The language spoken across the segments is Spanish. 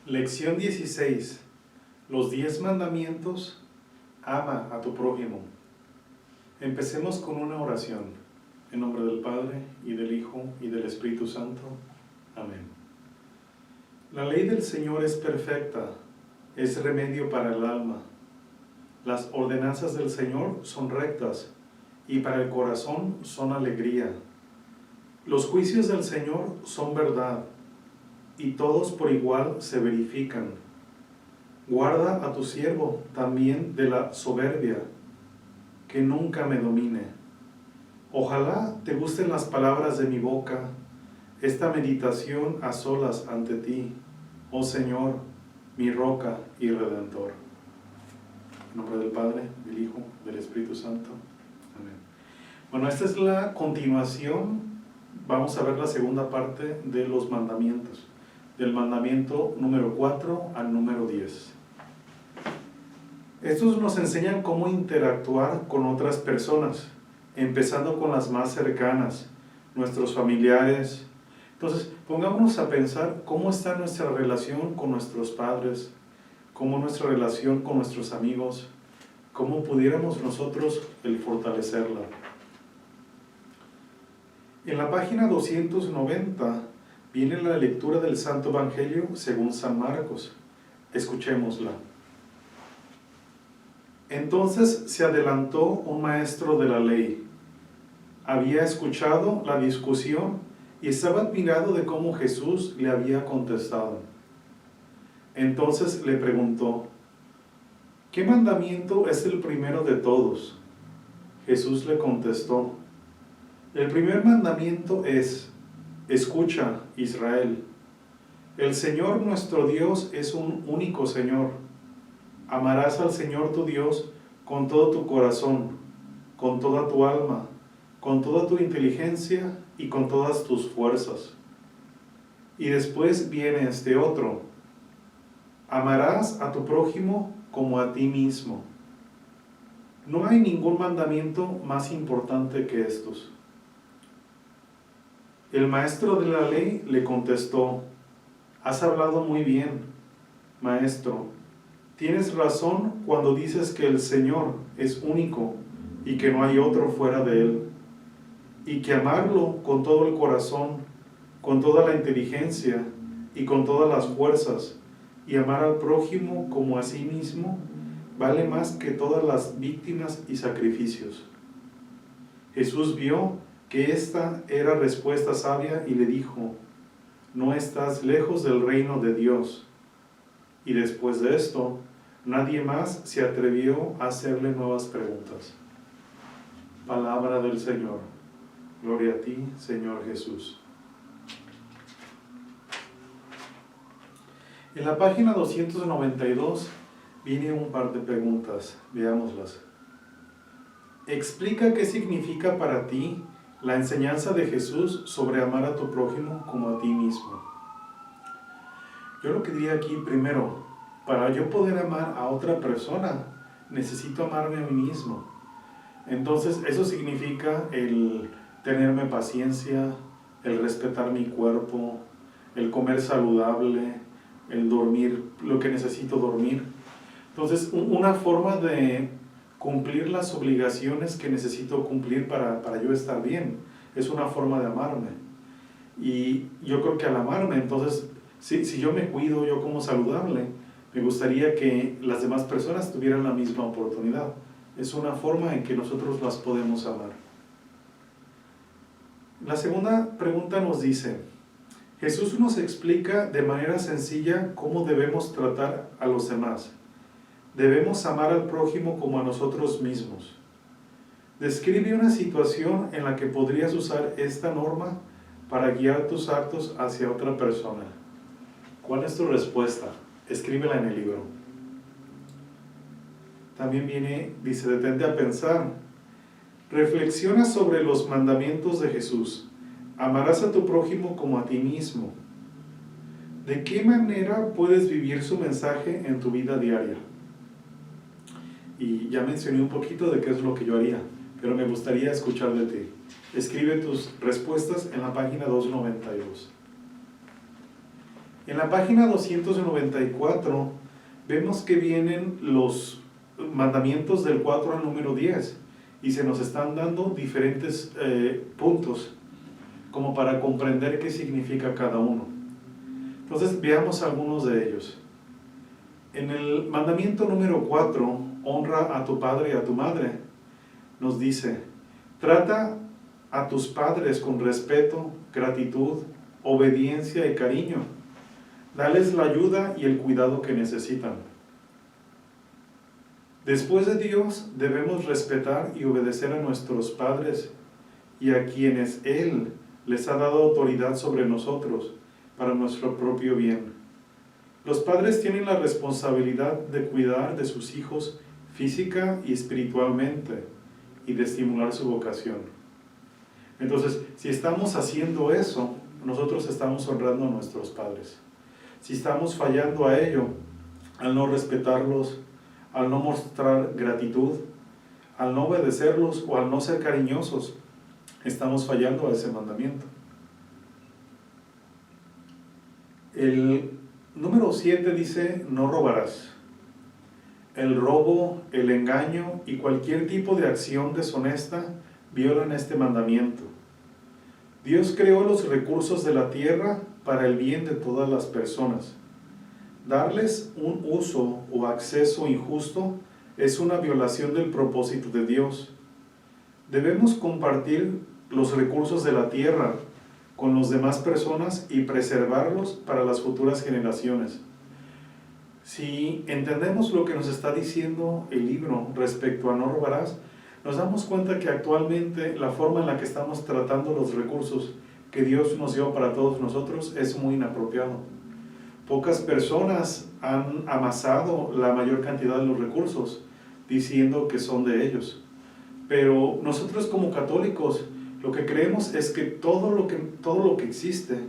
Lección 16. Los 10 mandamientos. Ama a tu prójimo. Empecemos con una oración. En nombre del Padre, y del Hijo, y del Espíritu Santo. Amén. La ley del Señor es perfecta, es remedio para el alma. Las ordenanzas del Señor son rectas, y para el corazón son alegría. Los juicios del Señor son verdad, y todos por igual se verifican. Guarda a tu siervo también de la soberbia, que nunca me domine. Ojalá te gusten las palabras de mi boca, esta meditación a solas ante ti, oh Señor, mi roca y redentor. En nombre del Padre, del Hijo, del Espíritu Santo. Amén. Bueno, esta es la continuación. Vamos a ver la segunda parte de los mandamientos, del mandamiento número 4 al número 10. Estos nos enseñan cómo interactuar con otras personas, empezando con las más cercanas, nuestros familiares. Entonces, pongámonos a pensar cómo está nuestra relación con nuestros padres, cómo nuestra relación con nuestros amigos, cómo pudiéramos nosotros fortalecerla. En la página 290 viene la lectura del Santo Evangelio según San Marcos. Escuchémosla. Entonces se adelantó un maestro de la ley. Había escuchado la discusión y estaba admirado de cómo Jesús le había contestado. Entonces le preguntó, ¿qué mandamiento es el primero de todos? Jesús le contestó, el primer mandamiento es, escucha, Israel, el Señor nuestro Dios es un único Señor. Amarás al Señor tu Dios con todo tu corazón, con toda tu alma, con toda tu inteligencia y con todas tus fuerzas. Y después viene este otro, amarás a tu prójimo como a ti mismo. No hay ningún mandamiento más importante que estos. El maestro de la ley le contestó, has hablado muy bien, maestro. Tienes razón cuando dices que el Señor es único y que no hay otro fuera de Él, y que amarlo con todo el corazón, con toda la inteligencia y con todas las fuerzas, y amar al prójimo como a sí mismo, vale más que todas las víctimas y sacrificios. Jesús vio que esta era respuesta sabia y le dijo, no estás lejos del reino de Dios. Y después de esto, nadie más se atrevió a hacerle nuevas preguntas. Palabra del Señor. Gloria a ti, Señor Jesús. En la página 292 viene un par de preguntas. Veámoslas. Explica qué significa para ti la enseñanza de Jesús sobre amar a tu prójimo como a ti mismo. Yo lo que diría aquí primero, para yo poder amar a otra persona, necesito amarme a mí mismo. Entonces, eso significa el tenerme paciencia, el respetar mi cuerpo, el comer saludable, el dormir lo que necesito dormir. Entonces, una forma de cumplir las obligaciones que necesito cumplir para yo estar bien, es una forma de amarme. Y yo creo que al amarme, entonces, si yo me cuido, yo como saludable, me gustaría que las demás personas tuvieran la misma oportunidad. Es una forma en que nosotros las podemos amar. La segunda pregunta nos dice, Jesús nos explica de manera sencilla cómo debemos tratar a los demás. Debemos amar al prójimo como a nosotros mismos. Describe una situación en la que podrías usar esta norma para guiar tus actos hacia otra persona. ¿Cuál es tu respuesta? Escríbela en el libro. También dice, detente a pensar. Reflexiona sobre los mandamientos de Jesús. Amarás a tu prójimo como a ti mismo. ¿De qué manera puedes vivir su mensaje en tu vida diaria? Y ya mencioné un poquito de qué es lo que yo haría, pero me gustaría escuchar de ti. Escribe tus respuestas en la página 292. En la página 294 vemos que vienen los mandamientos del 4 al número 10 y se nos están dando diferentes puntos como para comprender qué significa cada uno. Entonces veamos algunos de ellos. En el mandamiento número 4, honra a tu padre y a tu madre, nos dice: trata a tus padres con respeto, gratitud, obediencia y cariño. Dales la ayuda y el cuidado que necesitan. Después de Dios, debemos respetar y obedecer a nuestros padres y a quienes Él les ha dado autoridad sobre nosotros para nuestro propio bien. Los padres tienen la responsabilidad de cuidar de sus hijos física y espiritualmente y de estimular su vocación. Entonces, si estamos haciendo eso, nosotros estamos honrando a nuestros padres. Si estamos fallando a ello, al no respetarlos, al no mostrar gratitud, al no obedecerlos o al no ser cariñosos, estamos fallando a ese mandamiento. El número 7 dice: no robarás. El robo, el engaño y cualquier tipo de acción deshonesta violan este mandamiento. Dios creó los recursos de la tierra para el bien de todas las personas. Darles un uso o acceso injusto es una violación del propósito de Dios. Debemos compartir los recursos de la tierra con las demás personas y preservarlos para las futuras generaciones. Si entendemos lo que nos está diciendo el libro respecto a no robarás, nos damos cuenta que actualmente la forma en la que estamos tratando los recursos que Dios nos dio para todos nosotros es muy inapropiado. Pocas personas han amasado la mayor cantidad de los recursos diciendo que son de ellos. Pero nosotros como católicos lo que creemos es que todo lo que existe,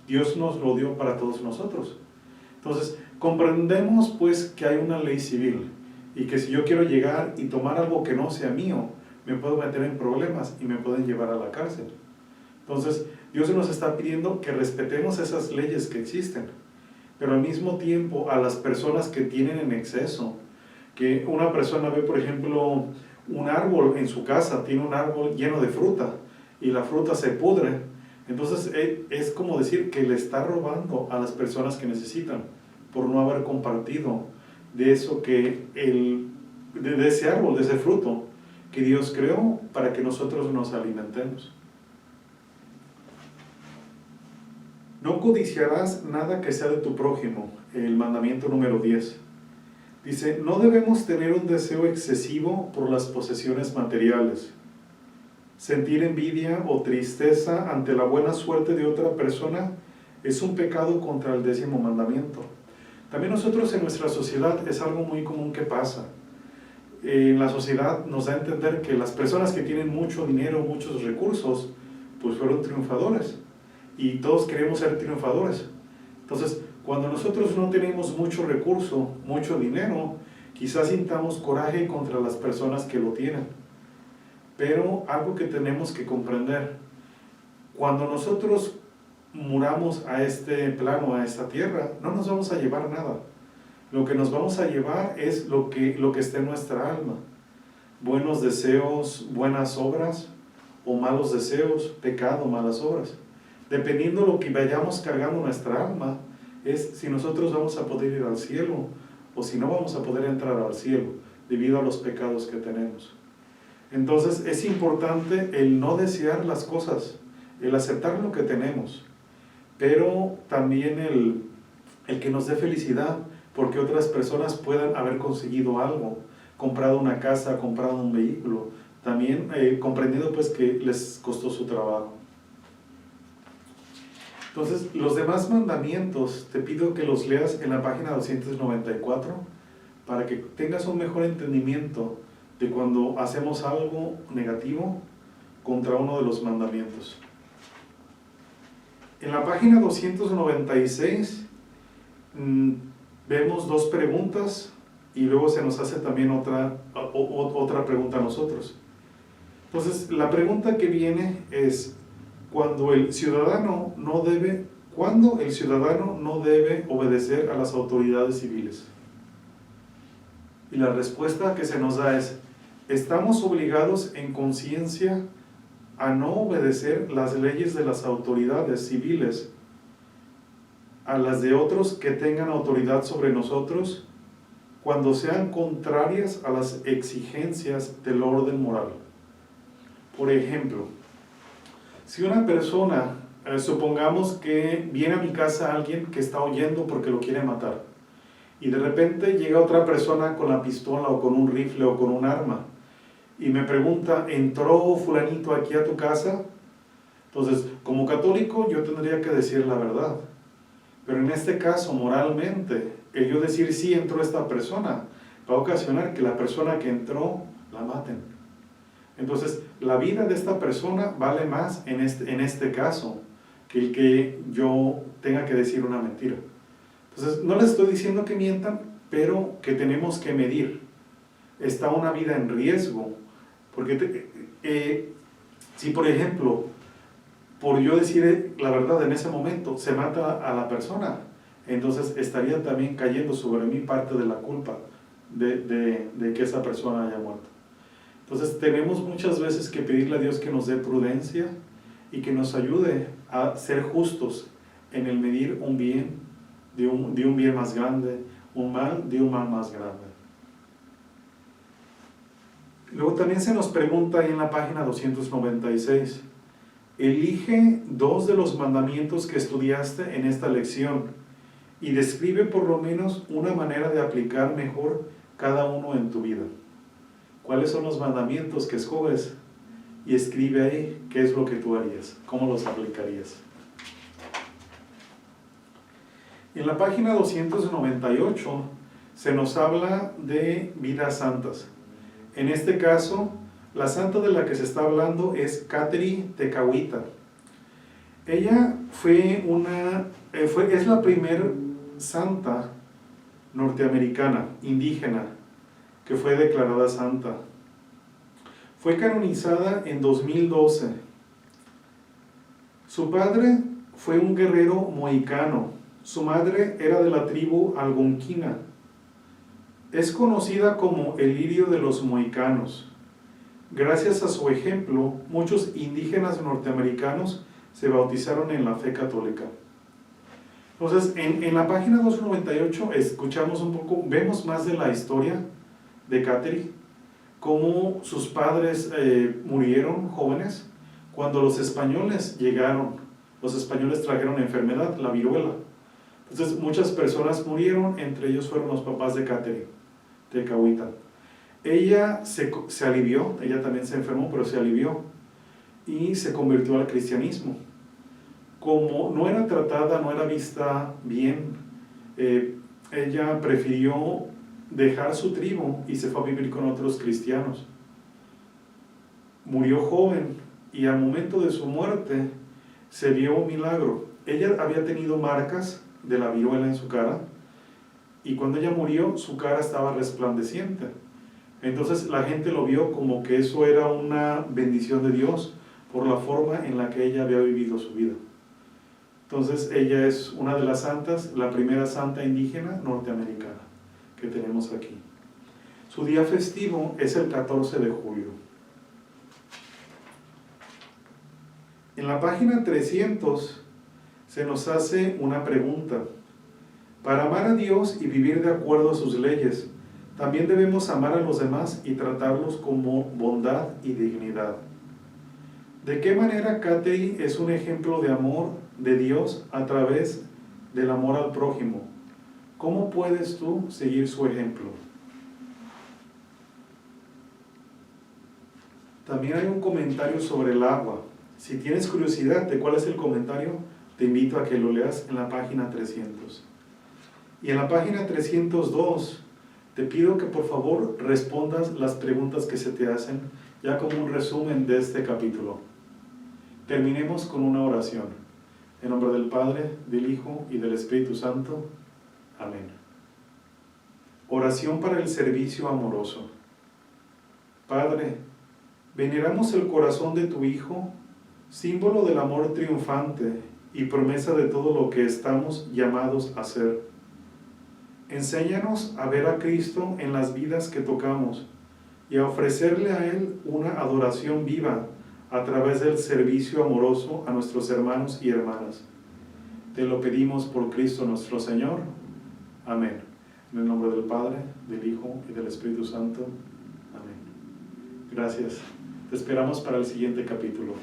Dios nos lo dio para todos nosotros. Entonces, comprendemos pues que hay una ley civil y que si yo quiero llegar y tomar algo que no sea mío, me puedo meter en problemas y me pueden llevar a la cárcel. Entonces, Dios nos está pidiendo que respetemos esas leyes que existen, pero al mismo tiempo a las personas que tienen en exceso, que una persona ve, por ejemplo, un árbol en su casa, tiene un árbol lleno de fruta y la fruta se pudre, entonces es como decir que le está robando a las personas que necesitan por no haber compartido de eso de ese árbol, de ese fruto que Dios creó para que nosotros nos alimentemos. No codiciarás nada que sea de tu prójimo, el mandamiento número 10. Dice, no debemos tener un deseo excesivo por las posesiones materiales. Sentir envidia o tristeza ante la buena suerte de otra persona es un pecado contra el 10º mandamiento. También nosotros en nuestra sociedad es algo muy común que pasa. En la sociedad nos da a entender que las personas que tienen mucho dinero, muchos recursos, pues fueron triunfadores. Y todos queremos ser triunfadores. Entonces, cuando nosotros no tenemos mucho recurso, mucho dinero, quizás sintamos coraje contra las personas que lo tienen. Pero algo que tenemos que comprender, cuando nosotros muramos a este plano, a esta tierra, no nos vamos a llevar nada. Lo que nos vamos a llevar es lo que está en nuestra alma. Buenos deseos, buenas obras, o malos deseos, pecado, malas obras. Dependiendo de lo que vayamos cargando nuestra alma, es si nosotros vamos a poder ir al cielo o si no vamos a poder entrar al cielo debido a los pecados que tenemos. Entonces es importante el no desear las cosas, el aceptar lo que tenemos, pero también el que nos dé felicidad porque otras personas puedan haber conseguido algo, comprado una casa, comprado un vehículo, también comprendido pues que les costó su trabajo. Entonces, los demás mandamientos te pido que los leas en la página 294 para que tengas un mejor entendimiento de cuando hacemos algo negativo contra uno de los mandamientos. En la página 296 vemos dos preguntas y luego se nos hace también otra pregunta a nosotros. Entonces, la pregunta que viene es: cuando el ciudadano no debe ¿Cuándo el ciudadano no debe obedecer a las autoridades civiles? Y la respuesta que se nos da es: estamos obligados en conciencia a no obedecer las leyes de las autoridades civiles a las de otros que tengan autoridad sobre nosotros cuando sean contrarias a las exigencias del orden moral. Por ejemplo, si una persona, supongamos que viene a mi casa alguien que está huyendo porque lo quiere matar, y de repente llega otra persona con la pistola o con un rifle o con un arma, y me pregunta: ¿entró fulanito aquí a tu casa? Entonces, como católico yo tendría que decir la verdad, pero en este caso, moralmente, el yo decir sí entró esta persona va a ocasionar que la persona que entró la maten. Entonces, la vida de esta persona vale más en este caso que el que yo tenga que decir una mentira. Entonces, no les estoy diciendo que mientan, pero que tenemos que medir. Está una vida en riesgo, porque si por ejemplo, por yo decir la verdad en ese momento, se mata a la persona, entonces estaría también cayendo sobre mí parte de la culpa de que esa persona haya muerto. Entonces tenemos muchas veces que pedirle a Dios que nos dé prudencia y que nos ayude a ser justos en el medir un bien de un bien más grande, un mal de un mal más grande. Luego también se nos pregunta ahí en la página 296, elige 2 de los mandamientos que estudiaste en esta lección y describe por lo menos una manera de aplicar mejor cada uno en tu vida. ¿Cuáles son los mandamientos que escoges? Y escribe ahí qué es lo que tú harías, cómo los aplicarías. En la página 298 se nos habla de vidas santas. En este caso, la santa de la que se está hablando es Kateri Tekakwitha. Ella es la primer santa norteamericana, indígena, que fue declarada santa. Fue canonizada en 2012. Su padre fue un guerrero mohicano. Su madre era de la tribu algonquina. Es conocida como el lirio de los mohicanos. Gracias a su ejemplo, muchos indígenas norteamericanos se bautizaron en la fe católica. Entonces, en la página 298 escuchamos un poco, vemos más de la historia de Kateri, cómo sus padres murieron jóvenes cuando los españoles llegaron. Los españoles trajeron enfermedad, la viruela. Entonces, muchas personas murieron, entre ellos fueron los papás de Kateri Tekakwitha. Ella se alivió, ella también se enfermó, pero se alivió y se convirtió al cristianismo. Como no era tratada, no era vista bien, ella prefirió dejar su tribu y se fue a vivir con otros cristianos. Murió joven y al momento de su muerte se vio un milagro. Ella había tenido marcas de la viruela en su cara y cuando ella murió su cara estaba resplandeciente. Entonces la gente lo vio como que eso era una bendición de Dios por la forma en la que ella había vivido su vida. Entonces ella es una de las santas, la primera santa indígena norteamericana que tenemos aquí. Su día festivo es el 14 de julio. En la página 300 se nos hace una pregunta. Para amar a Dios y vivir de acuerdo a sus leyes, también debemos amar a los demás y tratarlos como bondad y dignidad. ¿De qué manera Kateri es un ejemplo de amor de Dios a través del amor al prójimo? ¿Cómo puedes tú seguir su ejemplo? También hay un comentario sobre el agua. Si tienes curiosidad de cuál es el comentario, te invito a que lo leas en la página 300. Y en la página 302 te pido que por favor respondas las preguntas que se te hacen, ya como un resumen de este capítulo. Terminemos con una oración. En nombre del Padre, del Hijo y del Espíritu Santo. Amén. Oración para el servicio amoroso. Padre, veneramos el corazón de tu Hijo, símbolo del amor triunfante y promesa de todo lo que estamos llamados a ser. Enséñanos a ver a Cristo en las vidas que tocamos y a ofrecerle a Él una adoración viva a través del servicio amoroso a nuestros hermanos y hermanas. Te lo pedimos por Cristo nuestro Señor. Amén. En el nombre del Padre, del Hijo y del Espíritu Santo. Amén. Gracias. Te esperamos para el siguiente capítulo.